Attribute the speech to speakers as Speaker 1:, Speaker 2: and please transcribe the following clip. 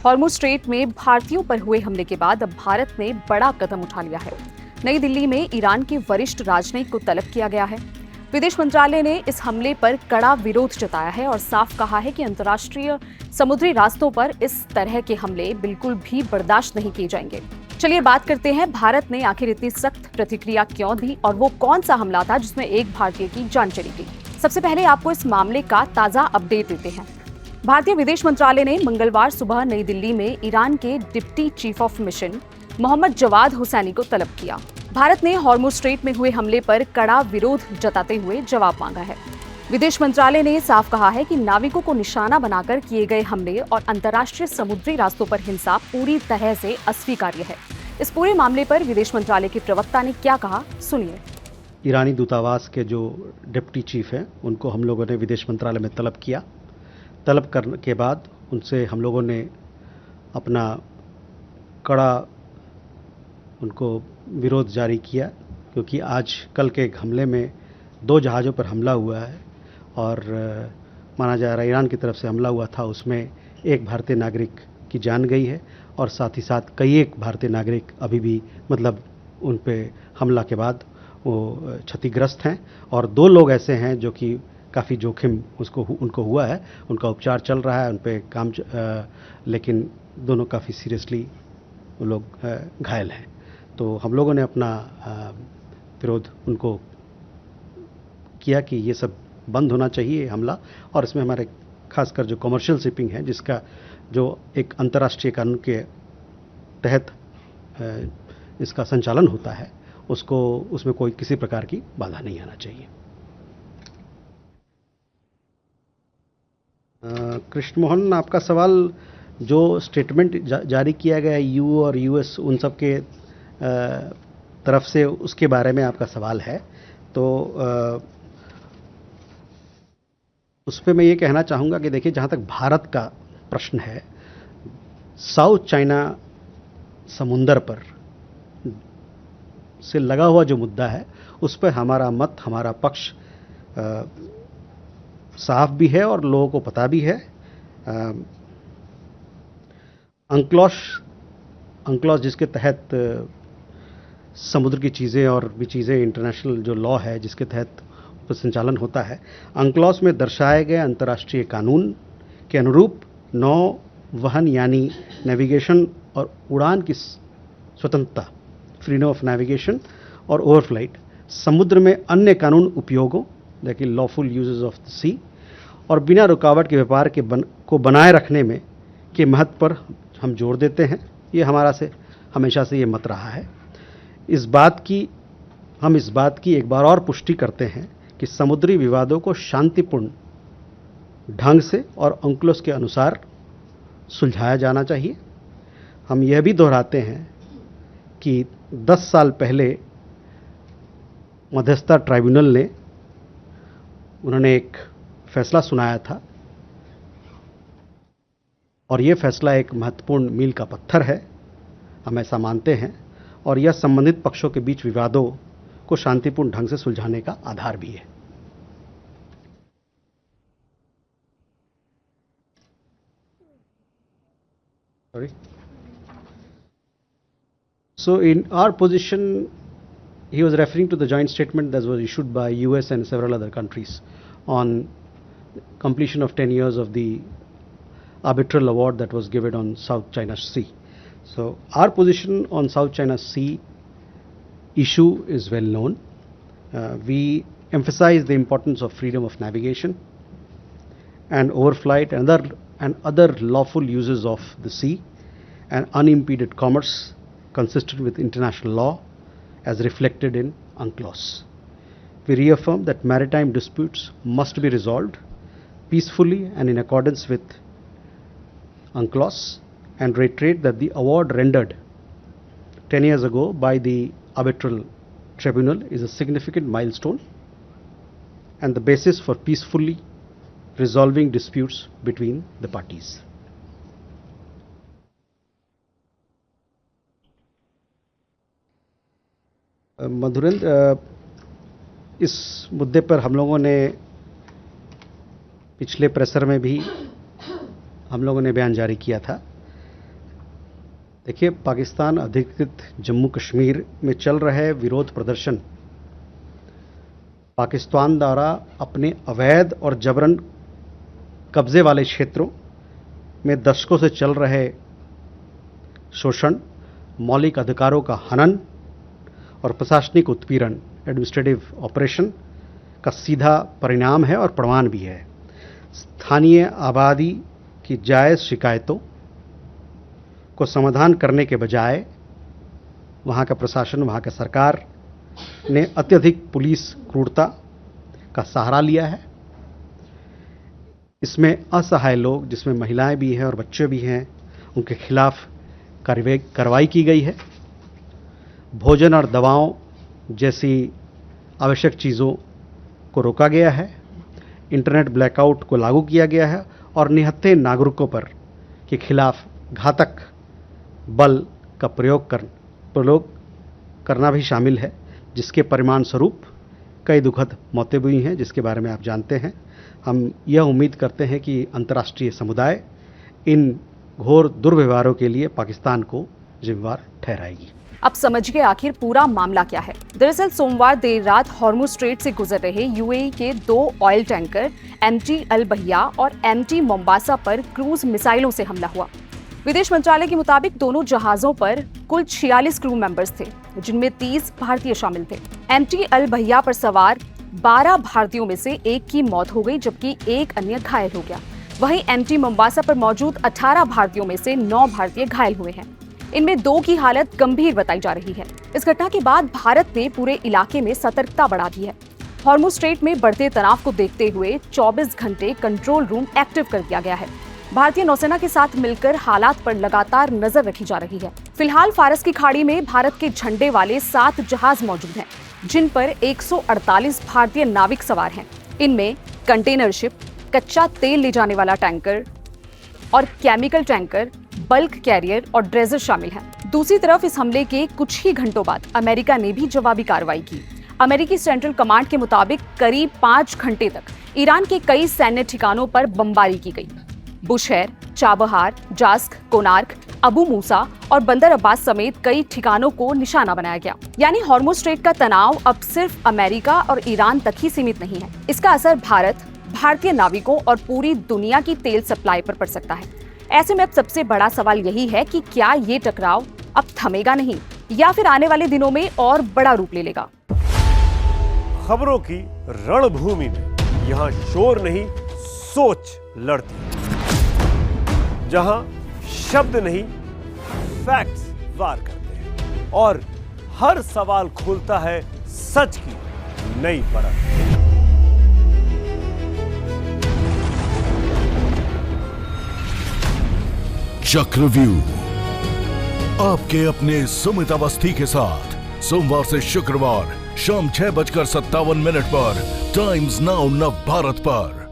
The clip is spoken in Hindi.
Speaker 1: हॉर्मुज़ स्ट्रेट में भारतीयों पर हुए हमले के बाद अब भारत ने बड़ा कदम उठा लिया है। नई दिल्ली में ईरान के वरिष्ठ राजनयिक को तलब किया गया है। विदेश मंत्रालय ने इस हमले पर कड़ा विरोध जताया है और साफ कहा है कि अंतर्राष्ट्रीय समुद्री रास्तों पर इस तरह के हमले बिल्कुल भी बर्दाश्त नहीं किए जाएंगे। चलिए बात करते हैं, भारत ने आखिर इतनी सख्त प्रतिक्रिया क्यों दी और वो कौन सा हमला था जिसमें एक भारतीय की जान चली गई। सबसे पहले आपको इस मामले का ताजा अपडेट देते हैं। भारतीय विदेश मंत्रालय ने मंगलवार सुबह नई दिल्ली में ईरान के deputy chief of mission Mohammad Javad Hosseini को तलब किया। भारत ने हॉर्मुज़ स्ट्रेट में हुए हमले पर कड़ा विरोध जताते हुए जवाब मांगा है। विदेश मंत्रालय ने साफ कहा है कि नाविकों को निशाना बनाकर किए गए हमले और अंतर्राष्ट्रीय समुद्री रास्तों पर हिंसा पूरी तरह से अस्वीकार्य है। इस पूरे मामले पर विदेश मंत्रालय के प्रवक्ता ने क्या कहा, सुनिए।
Speaker 2: ईरानी दूतावास के जो डिप्टी चीफ हैं उनको हम लोगों ने विदेश मंत्रालय में तलब किया। तलब करने के बाद उनसे हम लोगों ने अपना कड़ा उनको विरोध जारी किया, क्योंकि आज कल के एक हमले में 2 जहाज़ों पर हमला हुआ है और माना जा रहा है ईरान की तरफ से हमला हुआ था, उसमें एक भारतीय नागरिक की जान गई है और साथ ही साथ कई एक भारतीय नागरिक अभी भी उन पे हमला के बाद वो क्षतिग्रस्त हैं और 2 लोग ऐसे हैं जो कि काफ़ी जोखिम उनको हुआ है, उनका उपचार चल रहा है, उन पे काम लेकिन दोनों काफ़ी सीरियसली वो लोग घायल हैं। तो हम लोगों ने अपना विरोध उनको किया कि ये सब बंद होना चाहिए हमला, और इसमें हमारे खासकर जो कमर्शियल शिपिंग है जिसका जो एक अंतर्राष्ट्रीय कानून के तहत इसका संचालन होता है उसमें कोई किसी प्रकार की बाधा नहीं आना चाहिए। कृष्ण मोहन, आपका सवाल जो स्टेटमेंट जारी किया गया है यू और यूएस उन सब के तरफ से, उसके बारे में आपका सवाल है, तो उस पर मैं ये कहना चाहूँगा कि देखिए, जहाँ तक भारत का प्रश्न है, साउथ चाइना समुंदर पर से लगा हुआ जो मुद्दा है उस पर हमारा पक्ष साफ भी है और लोगों को पता भी है। अंक्लॉस जिसके तहत समुद्र की चीज़ें और भी चीज़ें, इंटरनेशनल जो लॉ है जिसके तहत उस पर संचालन होता है, अंक्लॉस में दर्शाए गए अंतर्राष्ट्रीय कानून के अनुरूप नौ वहन यानी नेविगेशन और उड़ान की स्वतंत्रता, फ्रीडम ऑफ नेविगेशन और ओवरफ्लाइट, समुद्र में अन्य कानून उपयोगों लेकिन लॉफुल यूजेस ऑफ द सी और बिना रुकावट के व्यापार को बनाए रखने में के महत्व पर हम जोर देते हैं। ये हमेशा से ये मत रहा है। हम इस बात की एक बार और पुष्टि करते हैं कि समुद्री विवादों को शांतिपूर्ण ढंग से और अंक्लॉस के अनुसार सुलझाया जाना चाहिए। हम यह भी दोहराते हैं कि 10 साल पहले मध्यस्थता ट्राइब्यूनल ने उन्होंने एक फैसला सुनाया था और यह फैसला एक महत्वपूर्ण मील का पत्थर है, हम ऐसा मानते हैं, और यह संबंधित पक्षों के बीच विवादों को शांतिपूर्ण ढंग से सुलझाने का आधार भी है। Sorry. So in our position, he was referring to the joint statement that was issued by US and several other countries on completion of 10 years of the arbitral award that was given on South China Sea. So our position on South China Sea issue is well known. We emphasize the importance of freedom of navigation and overflight and other lawful uses of the sea and unimpeded commerce consistent with international law as reflected in UNCLOS. We reaffirm that maritime disputes must be resolved peacefully and in accordance with UNCLOS, and reiterate that the award rendered 10 years ago by the arbitral tribunal is a significant milestone and the basis for peacefully resolving disputes between the parties. Madhurendra, इस मुद्दे पर हम लोगों ने पिछले प्रेसर में भी हम लोगों ने बयान जारी किया था देखिए, पाकिस्तान अधिकृत जम्मू कश्मीर में चल रहे विरोध प्रदर्शन पाकिस्तान द्वारा अपने अवैध और जबरन कब्जे वाले क्षेत्रों में दशकों से चल रहे शोषण, मौलिक अधिकारों का हनन और प्रशासनिक उत्पीड़न, एडमिनिस्ट्रेटिव ऑपरेशन का सीधा परिणाम है और प्रमाण भी है। स्थानीय आबादी की जायज़ शिकायतों को समाधान करने के बजाय वहाँ का प्रशासन, वहाँ का सरकार ने अत्यधिक पुलिस क्रूरता का सहारा लिया है। इसमें असहाय लोग, जिसमें महिलाएं भी हैं और बच्चे भी हैं, उनके खिलाफ कार्रवाई की गई है। भोजन और दवाओं जैसी आवश्यक चीज़ों को रोका गया है। इंटरनेट ब्लैकआउट को लागू किया गया है और निहत्थे नागरिकों पर के खिलाफ घातक बल का प्रयोग करना भी शामिल है, जिसके परिणाम स्वरूप कई दुखद मौतें हुई हैं, जिसके बारे में आप जानते हैं। हम यह उम्मीद करते हैं कि अंतर्राष्ट्रीय समुदाय इन घोर दुर्व्यवहारों के लिए पाकिस्तान को जिम्मेदार ठहराएगी।
Speaker 1: अब समझिए आखिर पूरा मामला क्या है। दरअसल सोमवार देर रात हॉर्मुज़ स्ट्रेट से गुजर रहे यूएई के 2 ऑयल टैंकर एमटी अल बहिया और एमटी मोम्बासा पर क्रूज मिसाइलों से हमला हुआ। विदेश मंत्रालय के मुताबिक दोनों जहाजों पर कुल 46 क्रू मेंबर्स थे, जिनमें 30 भारतीय शामिल थे। एमटी अल बहिया पर सवार 12 भारतीयों में से एक की मौत हो गई, जबकि एक अन्य घायल हो गया। वहीं एमटी मोम्बासा पर मौजूद 18 भारतीयों में से 9 भारतीय घायल हुए हैं। इनमें 2 की हालत गंभीर बताई जा रही है। इस घटना के बाद भारत ने पूरे इलाके में सतर्कता बढ़ा दी है। हॉर्मुज़ स्ट्रेट में बढ़ते तनाव को देखते हुए 24 घंटे कंट्रोल रूम एक्टिव कर दिया गया है। भारतीय नौसेना के साथ मिलकर हालात पर लगातार नजर रखी जा रही है। फिलहाल फारस की खाड़ी में भारत के झंडे वाले 7 जहाज मौजूद हैं, जिन पर 148 भारतीय नाविक सवार हैं। इनमें कंटेनर शिप, कच्चा तेल ले जाने वाला टैंकर और केमिकल टैंकर, बल्क कैरियर और ड्रेजर शामिल हैं। दूसरी तरफ इस हमले के कुछ ही घंटों बाद अमेरिका ने भी जवाबी कार्रवाई की। अमेरिकी सेंट्रल कमांड के मुताबिक करीब 5 घंटे तक ईरान के कई सैन्य ठिकानों पर बमबारी की गई। बुशहर, चाबहार, जास्क, कोनार्क, अबू मूसा और बंदर अब्बास समेत कई ठिकानों को निशाना बनाया गया। यानी हॉर्मुज़ स्ट्रेट का तनाव अब सिर्फ अमेरिका और ईरान तक ही सीमित नहीं है। इसका असर भारत, भारतीय नाविकों और पूरी दुनिया की तेल सप्लाई पर पड़ सकता है। ऐसे में अब सबसे बड़ा सवाल यही है कि क्या ये टकराव अब थमेगा नहीं या फिर आने वाले दिनों में और बड़ा रूप ले लेगा।
Speaker 3: खबरों की रणभूमि में यहाँ शोर नहीं, सोच लड़ती है। जहां शब्द नहीं, फैक्ट्स वार करते हैं और हर सवाल खोलता है सच की नई परत।
Speaker 4: चक्रव्यूह आपके अपने सुमित अवस्थी के साथ सोमवार से शुक्रवार शाम 6:57 पर टाइम्स नाउ नव भारत पर।